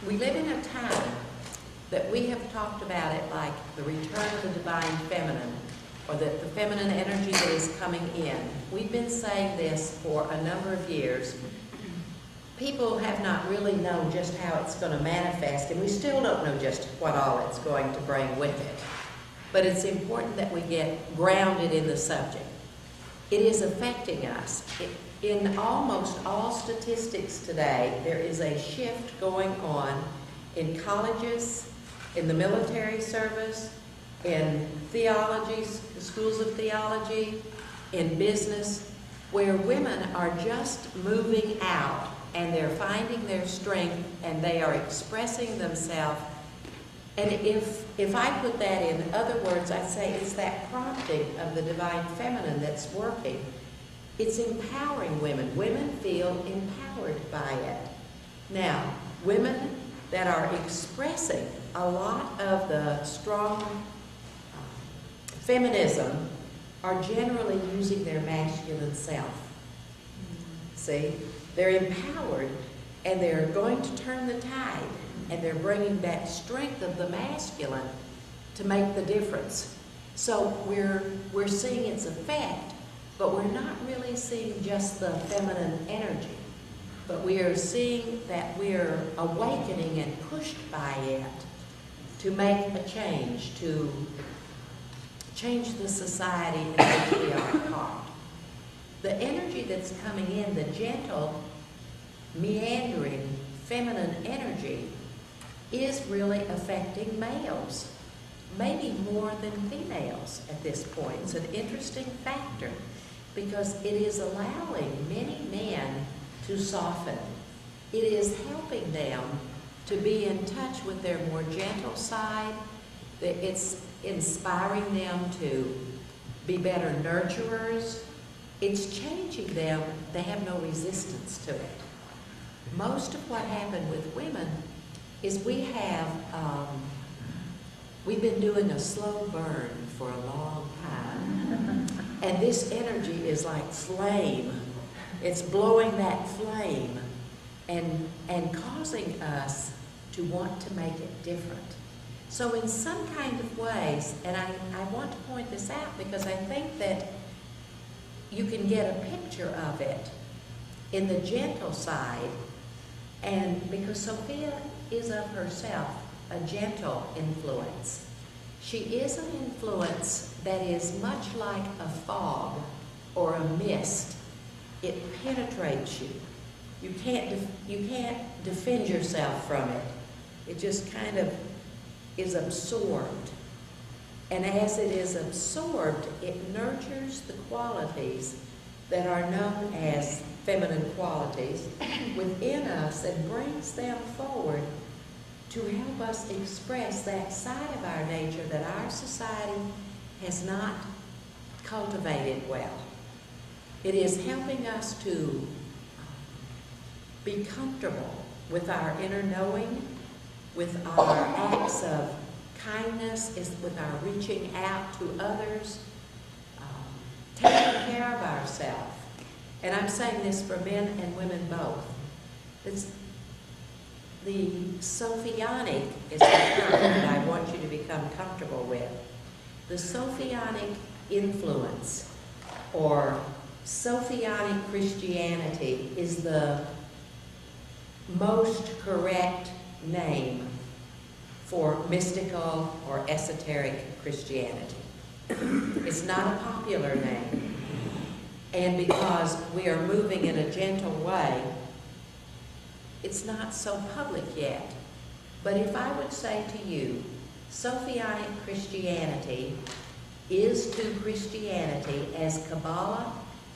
we live in a time that we have talked about it like the return of the divine feminine, or the feminine energy that is coming in. We've been saying this for a number of years. People have not really known just how it's going to manifest, and we still don't know just what all it's going to bring with it. But it's important that we get grounded in the subject. It is affecting us. In almost all statistics today, there is a shift going on in colleges, in the military service, in theology, schools of theology, in business, where women are just moving out and they're finding their strength and they are expressing themselves. And if I put that in other words, I'd say it's that prompting of the divine feminine that's working. It's empowering women. Women feel empowered by it. Now, women that are expressing a lot of the strong feminism are generally using their masculine self. See? They're empowered, and they're going to turn the tide, and they're bringing that strength of the masculine to make the difference. So we're seeing its effect, but we're not really seeing just the feminine energy, but we are seeing that we're awakening and pushed by it to make a change, to change the society in which we are a part. The energy that's coming in, the gentle, meandering, feminine energy, is really affecting males, maybe more than females at this point. It's an interesting factor because it is allowing many men to soften. It is helping them to be in touch with their more gentle side. It's inspiring them to be better nurturers. It's changing them. They have no resistance to it. Most of what happened with women is we've been doing a slow burn for a long time. And this energy is like flame. It's blowing that flame and causing us to want to make it different. So in some kind of ways, and I want to point this out because I think that you can get a picture of it in the gentle side, and because Sophia is of herself a gentle influence. She is an influence that is much like a fog or a mist. It penetrates you. You can't defend yourself from it. It just kind of is absorbed. And as it is absorbed, it nurtures the qualities that are known as feminine qualities within us and brings them forward to help us express that side of our nature that our society has not cultivated well. It is helping us to be comfortable with our inner knowing, with our acts of kindness, with our reaching out to others, taking care of ourselves. And I'm saying this for men and women both. The Sophianic is the term that I want you to become comfortable with. The Sophianic influence, or Sophianic Christianity, is the most correct name for mystical or esoteric Christianity. It's not a popular name. And because we are moving in a gentle way, it's not so public yet. But if I would say to you, Sophianic Christianity is to Christianity as Kabbalah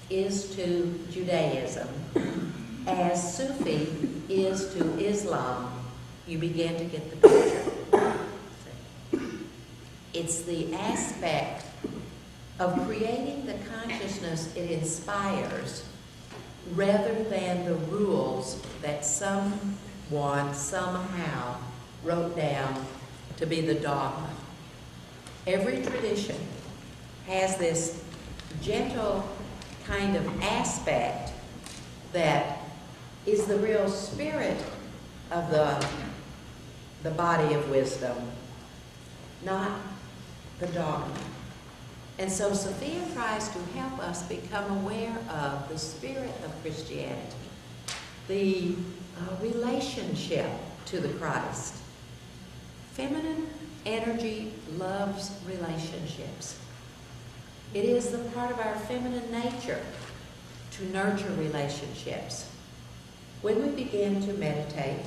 is to Judaism, as Sufi is to Islam, you begin to get the picture. It's the aspect of creating the consciousness it inspires rather than the rules that someone somehow wrote down to be the dogma. Every tradition has this gentle kind of aspect that is the real spirit of the the body of wisdom, not the dogma. And so Sophia tries to help us become aware of the spirit of Christianity, the relationship to the Christ. Feminine energy loves relationships. It is the part of our feminine nature to nurture relationships. When we begin to meditate,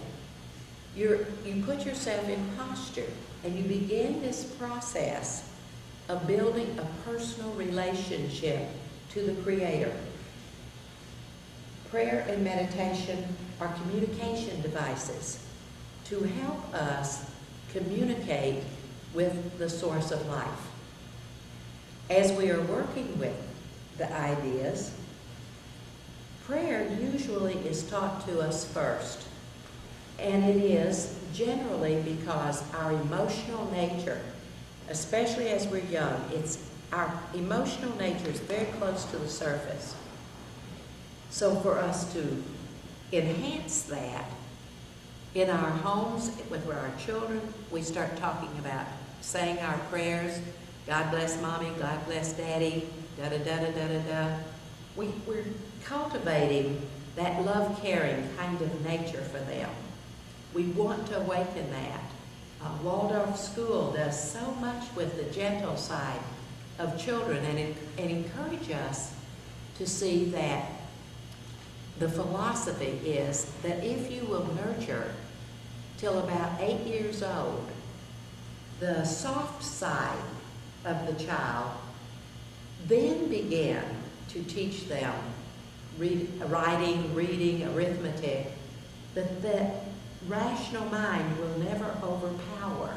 you put yourself in posture and you begin this process of building a personal relationship to the Creator. Prayer and meditation are communication devices to help us communicate with the source of life. As we are working with the ideas, prayer usually is taught to us first. And it is generally because our emotional nature, especially as we're young, our emotional nature is very close to the surface. So for us to enhance that, in our homes, with our children, we start talking about saying our prayers. God bless Mommy, God bless Daddy, da-da-da-da-da-da-da. We're cultivating that love-caring kind of nature for them. We want to awaken that. Waldorf School does so much with the gentle side of children and encourage us to see that the philosophy is that if you will nurture till about 8 years old the soft side of the child, then begin to teach them writing, reading, arithmetic, that rational mind will never overpower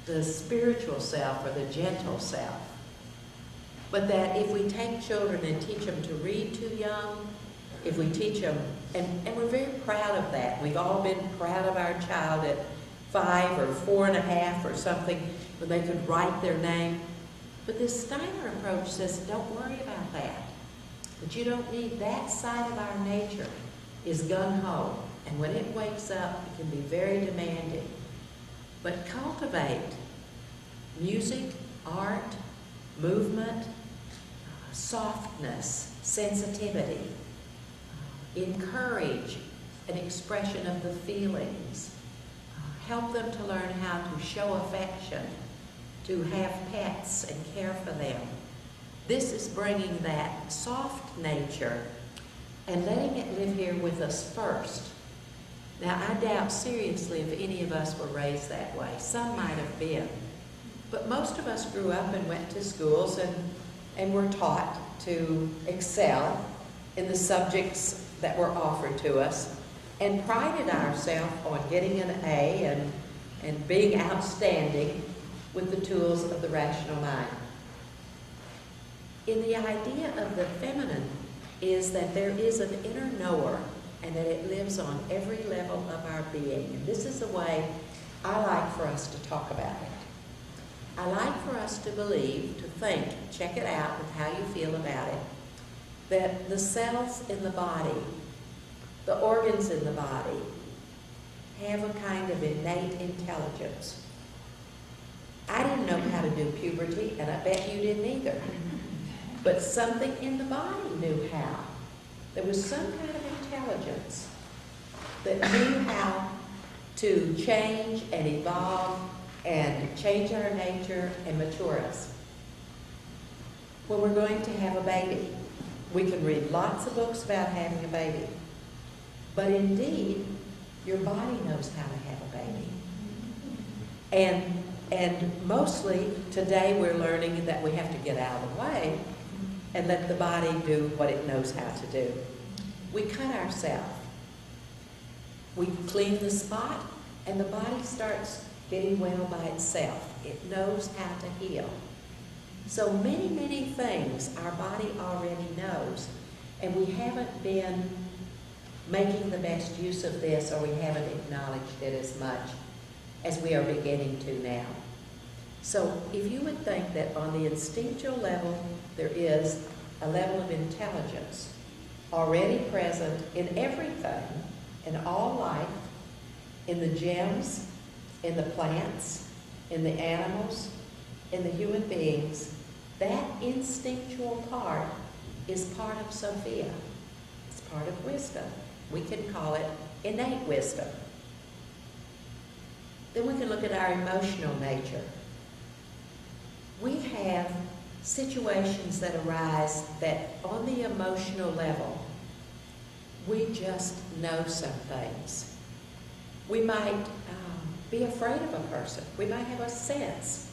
the spiritual self or the gentle self. But that if we take children and teach them to read too young, if we teach them, and we're very proud of that. We've all been proud of our child at 5 or 4.5 or something when they could write their name. But this Steiner approach says, don't worry about that. But you don't need that side of our nature is gung-ho. And when it wakes up, it can be very demanding. But cultivate music, art, movement, softness, sensitivity. Encourage an expression of the feelings. Help them to learn how to show affection, to have pets and care for them. This is bringing that soft nature and letting it live here with us first. Now, I doubt seriously if any of us were raised that way. Some might have been. But most of us grew up and went to schools and were taught to excel in the subjects that were offered to us and prided ourselves on getting an A and being outstanding with the tools of the rational mind. In the idea of the feminine is that there is an inner knower and that it lives on every level of our being. And this is the way I like for us to talk about it. I like for us to believe, to think, check it out with how you feel about it, that the cells in the body, the organs in the body, have a kind of innate intelligence. I didn't know how to do puberty, and I bet you didn't either. But something in the body knew how. There was some kind of intelligence that knew how to change and evolve and change our nature and mature us. When we're going to have a baby, we can read lots of books about having a baby. But indeed, your body knows how to have a baby. And mostly today we're learning that we have to get out of the way and let the body do what it knows how to do. We cut ourselves. We clean the spot and the body starts getting well by itself. It knows how to heal. So many, many things our body already knows, and we haven't been making the best use of this, or we haven't acknowledged it as much as we are beginning to now. So if you would think that on the instinctual level there is a level of intelligence already present in everything, in all life, in the gems in the plants, in the animals, in the human beings, that instinctual part is part of Sophia. It's part of wisdom. We can call it innate wisdom. Then we can look at our emotional nature. We have situations that arise that on the emotional level, we just know some things. We might be afraid of a person. We might have a sense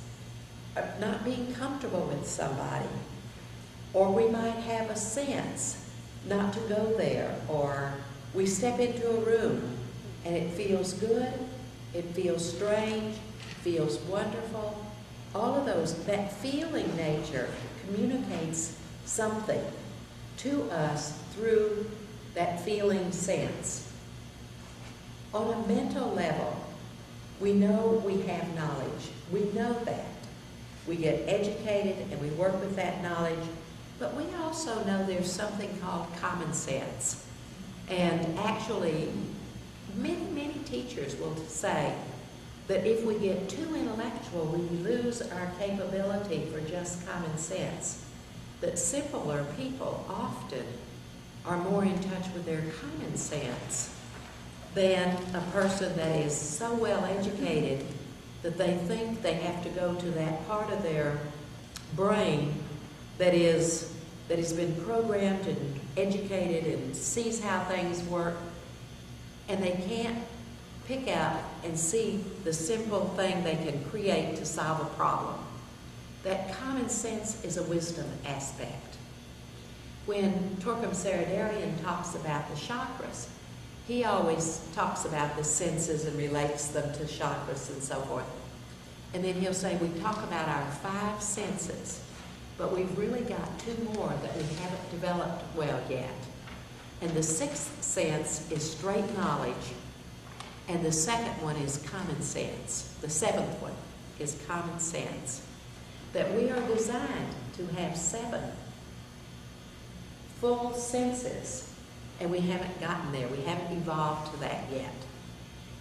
of not being comfortable with somebody. Or we might have a sense not to go there. Or we step into a room and it feels good, it feels strange, it feels wonderful. All of those, that feeling nature communicates something to us through that feeling sense. On a mental level, we know we have knowledge. We know that. We get educated and we work with that knowledge, but we also know there's something called common sense. And actually, many teachers will say that if we get too intellectual, we lose our capability for just common sense. That simpler people often are more in touch with their common sense than a person that is so well educated that they think they have to go to that part of their brain that has been programmed and educated and sees how things work, and they can't pick out and see the simple thing they can create to solve a problem. That common sense is a wisdom aspect. When Torquem Saradarian talks about the chakras, he always talks about the senses and relates them to chakras and so forth. And then he'll say, we talk about our 5 senses, but we've really got 2 more that we haven't developed well yet. And the 6th sense is straight knowledge, and the 2nd one is common sense. The 7th one is common sense. That we are designed to have 7 full senses, and we haven't gotten there. We haven't evolved to that yet.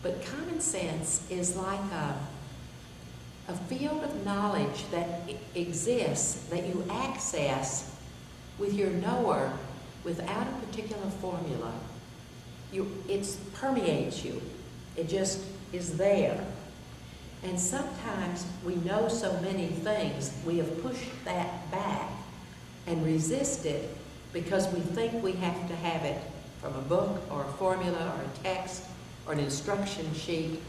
But common sense is like a field of knowledge that exists, that you access with your knower without a particular formula. It permeates you. It just is there. And sometimes we know so many things, we have pushed that back and resisted because we think we have to have it from a book or a formula or a text or an instruction sheet.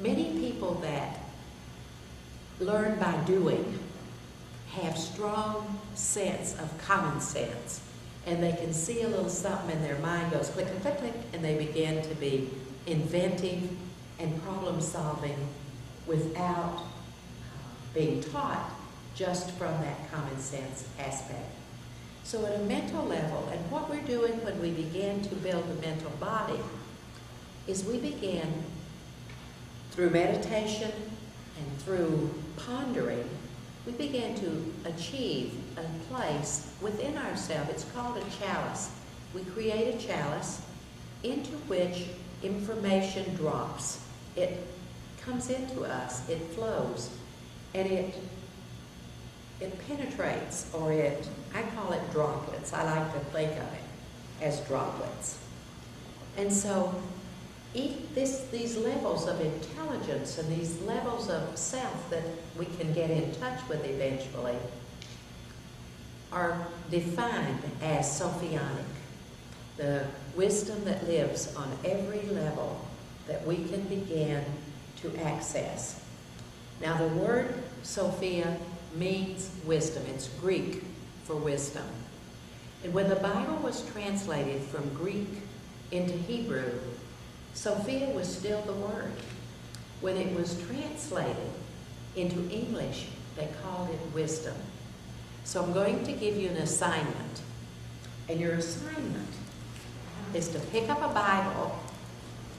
Many people that learn by doing have strong sense of common sense, and they can see a little something and their mind goes click, click, click, click, and they begin to be inventive and problem solving without being taught, just from that common sense aspect. So at a mental level, and what we're doing when we begin to build the mental body is we begin through meditation and through pondering, we begin to achieve a place within ourselves. It's called a chalice. We create a chalice into which information drops. It comes into us, it flows, and it penetrates, or I call it droplets. I like to think of it as droplets. And so these levels of intelligence and these levels of self that we can get in touch with eventually are defined as Sophianic, the wisdom that lives on every level that we can begin to access. Now the word Sophia means wisdom. It's Greek for wisdom. And when the Bible was translated from Greek into Hebrew, Sophia was still the word. When it was translated into English, they called it wisdom. So I'm going to give you an assignment. And your assignment is to pick up a Bible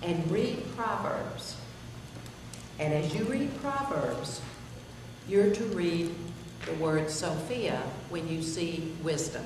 and read Proverbs. And as you read Proverbs, you're to read the word Sophia when you see wisdom.